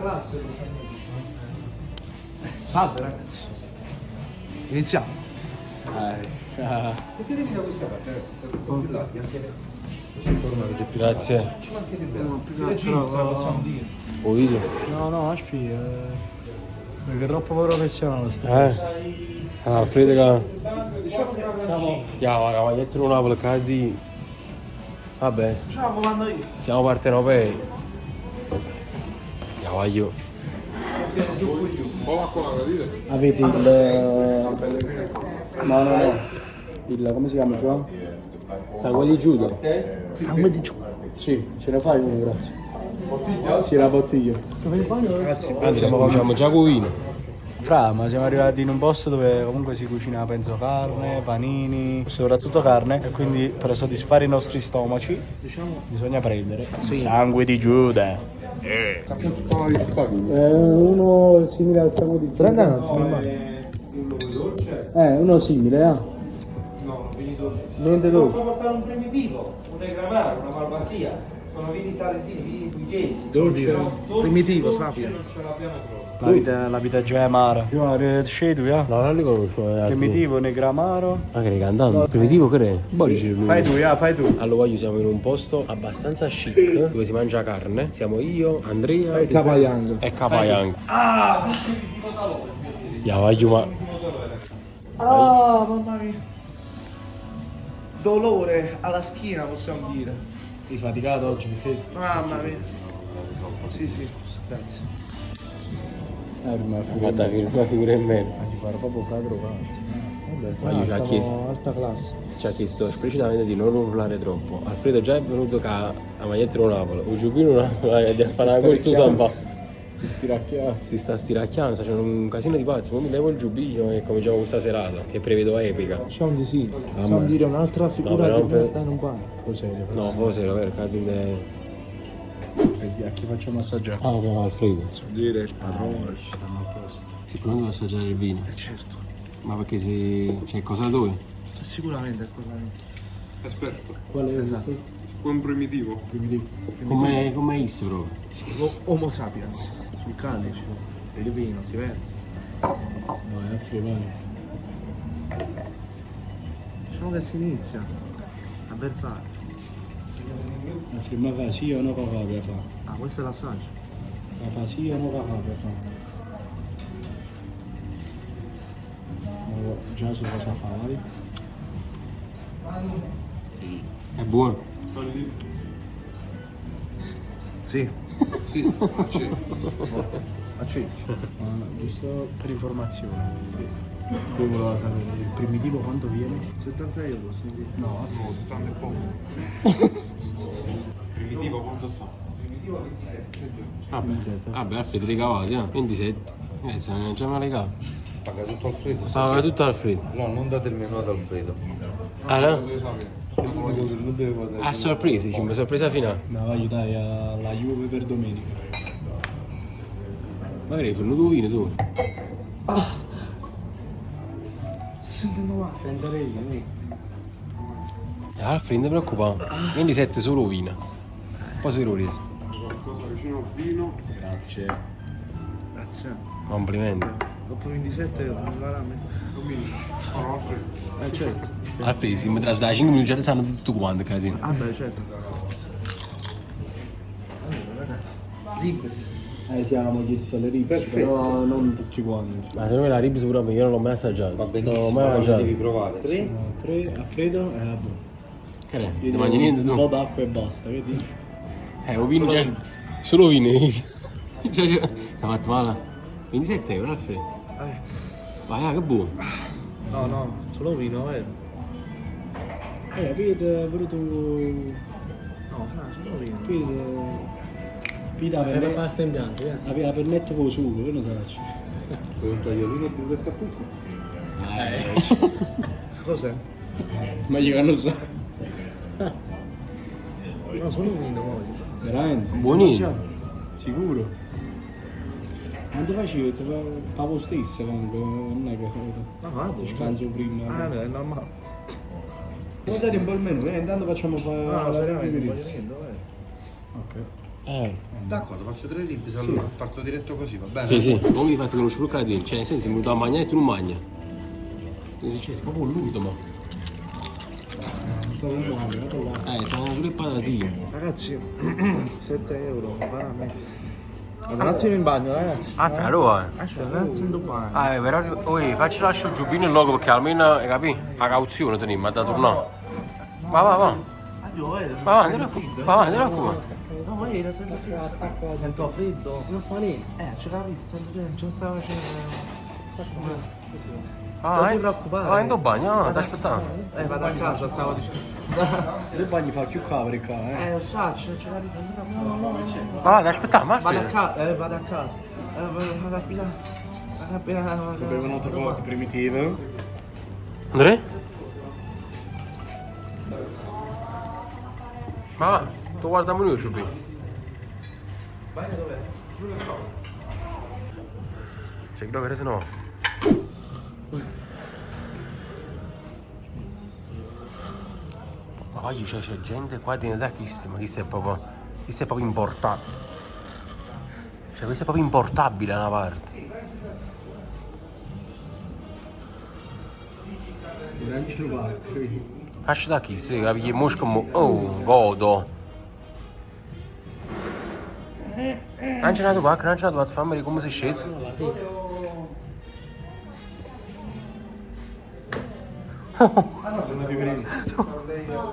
classe. Salve ragazzi. Iniziamo. Mettetevi da questa parte ragazzi, state un po' più larghi anche lei. Così tornate più. Grazie. Ci mancherebbe. Si registra, possiamo dire. O video? No, aspetta. Perché è troppo professionale sta. Alfredo che... Diciamo che Ja, ma dietro una volta di... Vabbè, ciao, comando io. siamo partenopei. Ja, voglio. Avete il... No. Il... come si chiama qua? Sangue di Giuda. Sangue di Giuda. Sì, ce ne fai uno, grazie. Bottiglia? Sì, la bottiglia. Ragazzi, Andrea, cominciamo già con vino. Fra, ma siamo arrivati in un posto dove comunque si cucina, penso, carne, panini, soprattutto carne, e quindi per soddisfare i nostri stomaci, diciamo, bisogna prendere sangue di Giuda. Uno simile al sangue di Giuda. Prenda un attimo, Uno dolce? uno simile, No, vini dolci. Niente Posso dolce. portare un primitivo, un negramaro, una malvasia. Sono vini salentini, vini pugliesi. Dolce, primitivo, sapiens. Ce l'abbiamo proprio. La vita già è amara. Scedo, No, non li conosco. Primitivo, negramaro. Ma che cantando? Primitivo che è? Borici lui. Fai tu, fai tu. Allora voglio, siamo in un posto abbastanza chic dove si mangia carne. Siamo io, Andrea E Capaiang. e Capaiang. Ja, voglio, ma... Ah, mamma mia. Dolore alla schiena, possiamo dire. Sei faticato oggi perché? Mamma mia. Sì, grazie. Ma Fatta una figura in meno. ti farò proprio fragro, cazzo. Ma io ci ha chiesto, Alta classe. ci ha chiesto esplicitamente di non urlare troppo. Alfredo già è venuto a maglietta a Napoli. Un giubbino a fare una corsa samba. Si stiracchiato. Si sta stiracchiando, sta facendo un casino di pazzi. Ora mi levo il giubbino e cominciamo questa serata, che prevedo epica. Diciamo di sì. Mamma. Possiamo dire un'altra figura però di per- merda non vale. Cos'è? No, forse era vero, cadinde... A chi facciamo assaggiare? Ah, ok, Alfredo. Dire il padrone, ci stanno a posto. Si pronto ad assaggiare il vino. Certo. Ma perché se... c'è cosa dove? Sicuramente è cosa mia. Esperto, Qual è Esatto. buon primitivo. Come is proprio? Homo sapiens. Sul calice. Il vino si versa. Vai, Alfredo, vai. Diciamo che si inizia a versare. Alfredo, ma fa sì o no papà per fa? Ah, questo è l'assaggio. Ma fa sì o no papà per fa? Ma già so cosa fa, vai. È buono. Sì. Sì, acceso. Acceso. Ma giusto per informazione. Io volevo sapere il primitivo quanto viene? 70 euro, sì. No, No, 70 e poco. Primitivo quanto sta? Primitivo 27. Vabbè, Alfredo ricavati, 27. Se già me le Paga tutto Alfredo? paga tutto Alfredo. No, non date il menù ad Alfredo. Ah no? Non devo dare. A sorpresa, ci sorpresa finale. no, vai dai alla Juve per domenica. Magari hai venuto vino tu. 60,90. Tenderei, noi. Alfredo, non ti preoccupare. 27 solo vino. Poi sei resti. Qualcosa vicino al vino. Grazie. Grazie. Complimenti. Dopo 27 euro, non vale a me. Oh, Alfredo. Certo. Alfredo, se mi trasda da 5 minuti già sanno tutto quanto, catena. Ah beh, certo. Allora ragazzi, ribs. Siamo chiesto le ribs, Perfetto. però non tutti quanti. Ma secondo me la ribs pure a me, io non l'ho mai assaggiato. Va Non l'ho benissimo, mai lo mangiato. devi provare. 3. 3 a freddo e vabbè. Che ne? Io Non devo mangi niente un po' tu? d'acqua e basta, vedi? Un vino già... Solo vino. Ti ha fatto male? 27 euro, Alfredo. Vai, che buono. No, solo vino, vero? Vedi, pure tu... No, solo vino. Vedi la pennetta... pasta in bianco, La pennetta con sugo, che ne sai? Con un tagliolino e burretta a puffo. Cos'è? Meglio che non sa. No, solo vino voglio. Veramente? Buonino. Sicuro? Non ti facevi, ti fa lo stesso comunque, non è che No, va ti scanso prima. Ah, no, è normale. Devo dare un po' il menù, intanto facciamo fare No, la seriamente, ribs. voglio niente, vero? Ok. D'accordo, faccio 3 ribs, allora parto diretto così, va bene? Sì, sì. Come mi fate conoscere il cadino? Cioè, nel senso, mi venuto a mangiare e tu non mangi. Sì, c'è proprio un luto, ma. Sono pure patatine. Ragazzi, 7 euro, veramente. Vado un attimo in bagno, ragazzi. Allora. Un attimo in bagno. Però, facci lascio giù bene il logo perché almeno, hai capito? La cauzione teniamo, da tornare. Va. Va, andiamo a qua. No, ma io sento freddo. Sento freddo. Non fa niente. C'è la pizza, sento freddo, non stava facendo. Non ti preoccupare. Vai in bagno, ti aspettavo. Vado a casa, stavo dicendo. Il bagno fa più cavoli qua, Lo so, c'è la pizza. Ma ti aspettavo, ma Vado a casa, vado a casa. Vado a pilare. Bevo un altro po' primitivo. Andrea? Ma va, tu guardiamo noi giù qui. C'è chi lo vede se no? Ma c'è gente qua di da ma chi è proprio importato. Cioè questo è proprio importabile da una parte. Lascia da chi? Sì, capisci? Mosca oh, godo. Non c'è nato pacca, non c'è nato fammi come si scende.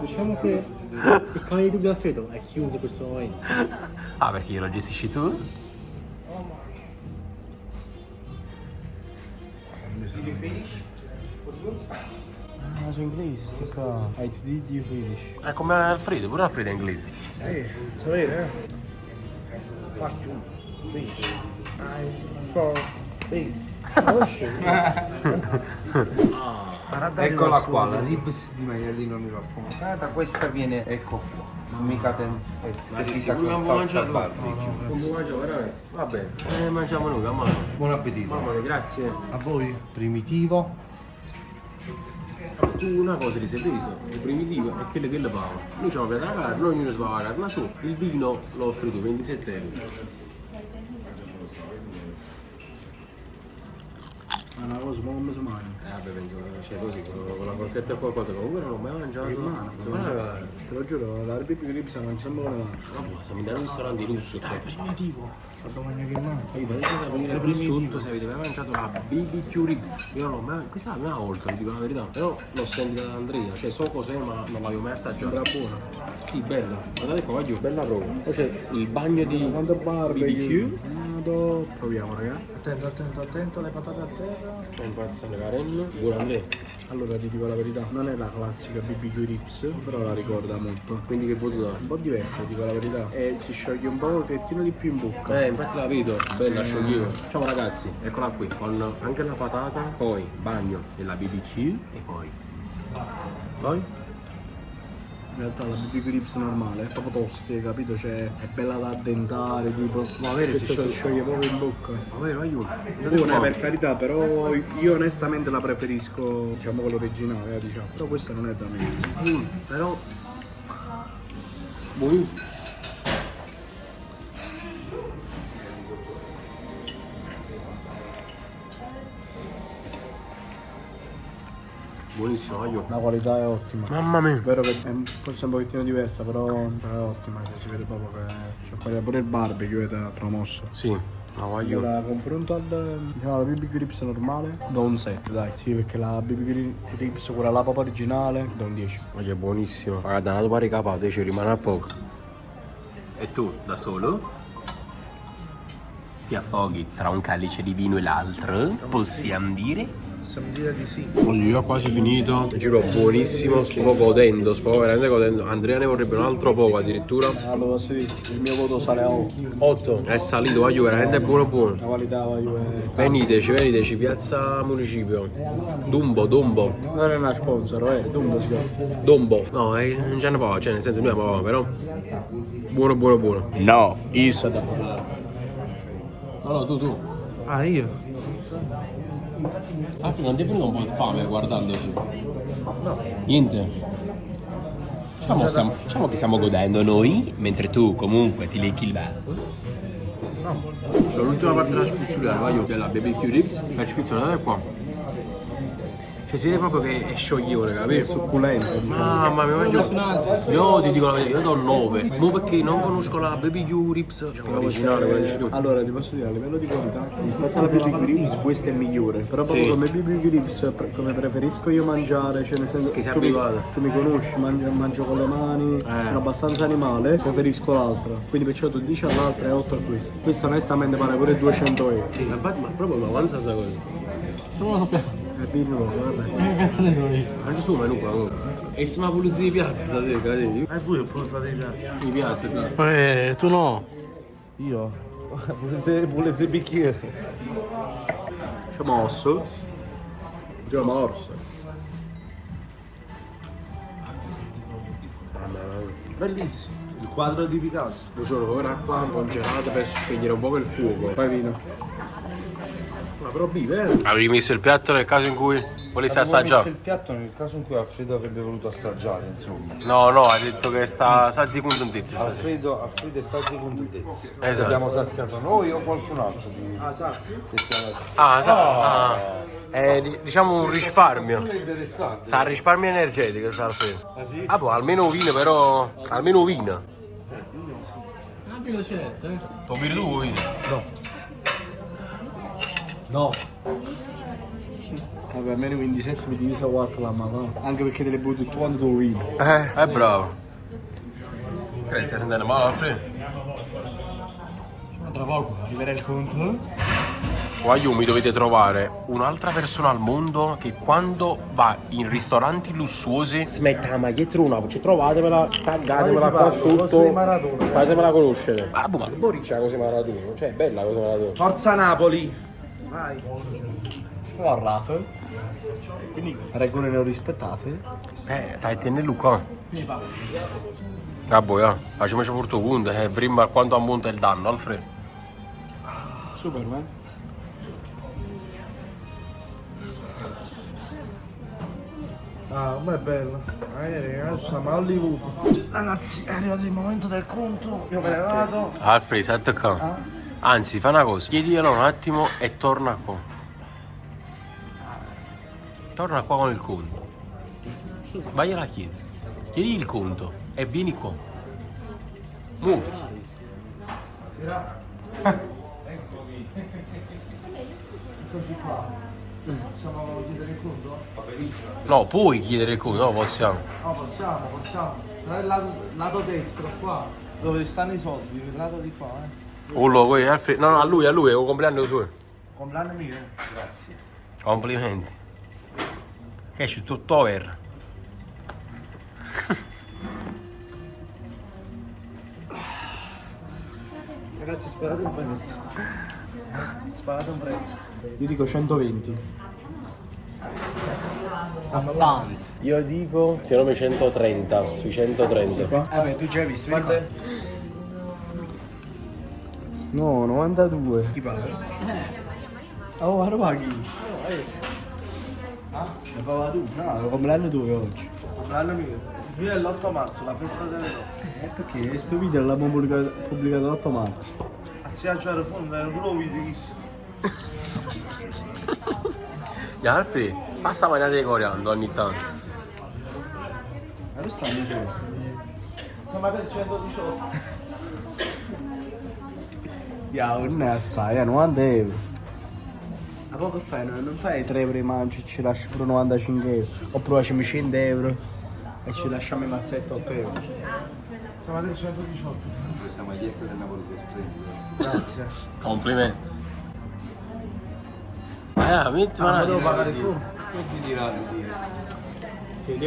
Diciamo che il cane di Dubbio Alfredo è chiuso in questo momento. Ah, perché io lo gestisci tu? Ah, sono inglesi, sti qua. It's did you finish? È come Alfredo, pure Alfredo è inglese. Sapere, Fuck you. Bitch. For big. Eccola qua, la ribs di maialino nero affumicata, questa viene, ecco qua, affumicata e servita con salsa barbecue. Come mangiamo veramente? Va bene, mangiamo noi, mamma. Buon appetito. Mamma, grazie. A voi? Primitivo. Tu una cosa ti sei preso, il primitivo è quello che le paga. Noi ci abbiamo preso la carne, ognuno si paga la carne su, il vino l'ho offrito 27 euro. È una cosa, ma come si mangia? Vabbè, penso che così, con la forchetta e qualcosa, comunque non l'ho mai mangiato. Te lo giuro, la ribby grip si mangia sempre con le mani. Vabbè, siamo in un ristorante russo. Dai, Primitivo. Salto mangia che mano. Io fatemi sapere qui sotto se avete mai mangiato la BBQ Ribs. Io non l'ho mai, questa è la prima volta, vi dico la verità. Però l'ho sentita da Andrea, cioè so cos'è ma non l'avevo mai assaggiata. Era buona. Sì, bella. Guardate qua, voglio, bella proprio. Poi c'è il bagno di Quanto barbecue? BBQ. Proviamo, raga. Attento, le patate a terra. Impazza le carenne. Buon Andrea. Allora ti dico la verità, non è la classica BBQ Rips, però la ricorda molto. Quindi che voto dà? Un po' diversa, ti dico la verità. E si scioglie un pochettino di più in bocca. Infatti la vedo, bella scioglievo. Ciao ragazzi, eccola qui, con anche la patata, poi bagno della BBQ e poi. Poi? In realtà la BBQ Rips normale è proprio tosta, capito? Cioè è bella da addentare, tipo. Ma vero, questa si scioglie proprio in bocca. Ma vero, aiuto. Buona per carità, però io onestamente la preferisco, diciamo, quella originale, diciamo. Però questa non è da me. Però Buonissimo. Buonissimo, aiuto. la qualità è ottima. Mamma mia. È vero che è forse un pochettino diversa, però è ottima, cioè, si vede proprio che c'è pure il barbecue è promosso. Sì, ma Io voglio. la confronto diciamo, alla BBQ Rips normale, do un 7, dai. Sì, perché la BBQ Rips, quella là proprio originale, do un 10. Voglio è buonissimo. Ma da una pari capato, ci rimane a poco. E tu, da solo? Ti affoghi tra un calice di vino e l'altro? Possiamo dire? Possiamo dire di sì. Io ho quasi finito. Il giro buonissimo, sto godendo, sto veramente godendo. Andrea ne vorrebbe un altro poco addirittura. Allora posso dire, il mio voto sale a 8. 8. È salito, voglio veramente buono buono. La qualità voglio Veniteci, piazza Municipio. Dumbo. non è una sponsor, Dumbo si chiama. Dombo. No, non ce ne può, cioè nel senso noi abbiamo però. Buono. No, is da provare. Allora tu. Ah, io? Ah, non ti è venuto un po' di fame guardandoci? No. Niente? Diciamo che stiamo godendo noi, mentre tu comunque ti lecchi il verso. C'ho l'ultima parte della spizzuliera, voglio che la BBQ ribs, la spizzuliera è qua. Cioè si vede proprio che è scioglione, capito? Succulento. Mamma mia, io ti dico la verità, io do 9. Ma perché non conosco la BBQ ribs, diciamo originale, come dici tu. Allora ti posso dire, a livello di qualità, rispetto alla BBQ Ribs questa è migliore. Però proprio come BBQ Ribs, come preferisco io mangiare, cioè nel senso Che sei tu mi- abituato. Tu mi conosci, mangio con le mani, sono abbastanza animale, preferisco l'altra. Quindi perciò tu dici all'altra e 8 a questa. Questa onestamente vale pure 200 euro. Sì, infatti, ma proprio ma quanto sta cosa? Tu non lo sappiamo. Di nuovo, vabbè. Che cazzo ne so io? Mangi su menù qua. E siamo pulizia di piatti stasera, capito? E voi ho pulito i piatti. I piatti, Tu no. Io? Pure se bicchiere. C'è mosso. C'è morso. Bellissimo. Il quadro di Picasso. Io c'ho ora acqua un po' gelata per spegnere un po' il fuoco. Poi vino. Ma però vive, Avevi messo il piatto nel caso in cui volessi assaggiare? Il piatto nel caso in cui Alfredo avrebbe voluto assaggiare, insomma. No, hai detto che sta sazzi contentezza stasera. Alfredo è sazi contentezza. Esatto. Abbiamo saziato noi o qualcun altro di... Diciamo un risparmio. Interessante. Sta a risparmio energetico, sta Alfredo. Ah, boh, almeno vino, però. Almeno vino. Anche lo certo, Lo vedi tu vino? No. Vabbè, almeno 27 mi diviso 4 la madonna. Anche perché te le butti tutto quanto tu vino. È bravo. Credi stai sentendo male, Alfredo? Tra poco arriverà il conto. Qua mi dovete trovare un'altra persona al mondo che quando va in ristoranti lussuosi smette la maglietta una, cioè trovatemela, taggatemela qua sotto, fatemela conoscere. Ma boh, ma che boriccia la cosa Maradona, cioè è bella la cosa Maradona. Forza Napoli! Vai! Ho arrato. Quindi regole non rispettate. Dai, tienilo qua. Ah boh, facciamoci pure tu punto, prima quanto ammonta il danno, Alfredo. Superman. Ah, ma è bello. Ragazzi, siamo a Hollywood. Ragazzi, è arrivato il momento del conto. Io me ne vado. Alfredo, stai qua. Anzi, fa una cosa, chiediglielo un attimo e torna qua. Torna qua con il conto. Vagliela a chiedere. Chiedi il conto e vieni qua. Muoviti. Possiamo chiedere il conto? No, puoi chiedere il conto, no, possiamo. No, possiamo. Dal lato destro, qua. Dove stanno i soldi, il lato di qua, Alfredo. No, a lui, è un compleanno suo. Compleanno mio? Grazie. Complimenti. Che c'è tutto over. Ragazzi, sparate un prezzo. Sparate un prezzo. Io dico 120. tanti. Io dico, secondo me 130, sui 130. Vabbè, tu già hai visto? Quante? No, 92. Chi paga? Oh, ma lo paghi? Lo paga tu? No, lo compleanno tu oggi. Compleanno mio. Mio è l'8 marzo, la festa delle donne. Perché questo video l'abbiamo pubblicato l'8 marzo. Anzi, a giocare fondo, era pure un video visto. Alfredo, passa mangiare di coriandolo ogni tanto. Ma lo stanno dicendo? Siamo per 118. Non è assai, 90 euro. Ma poi che fai? Non fai 3 euro di mangi e ci lasci pure 95 euro. Oppure facciamo 100 euro e ci lasciamo i mazzetti 8 euro. Siamo per 118. Questa maglietta del Napoli si è splendida. Grazie. Complimenti. Metti Ma devo pagare il Che ti diranno di...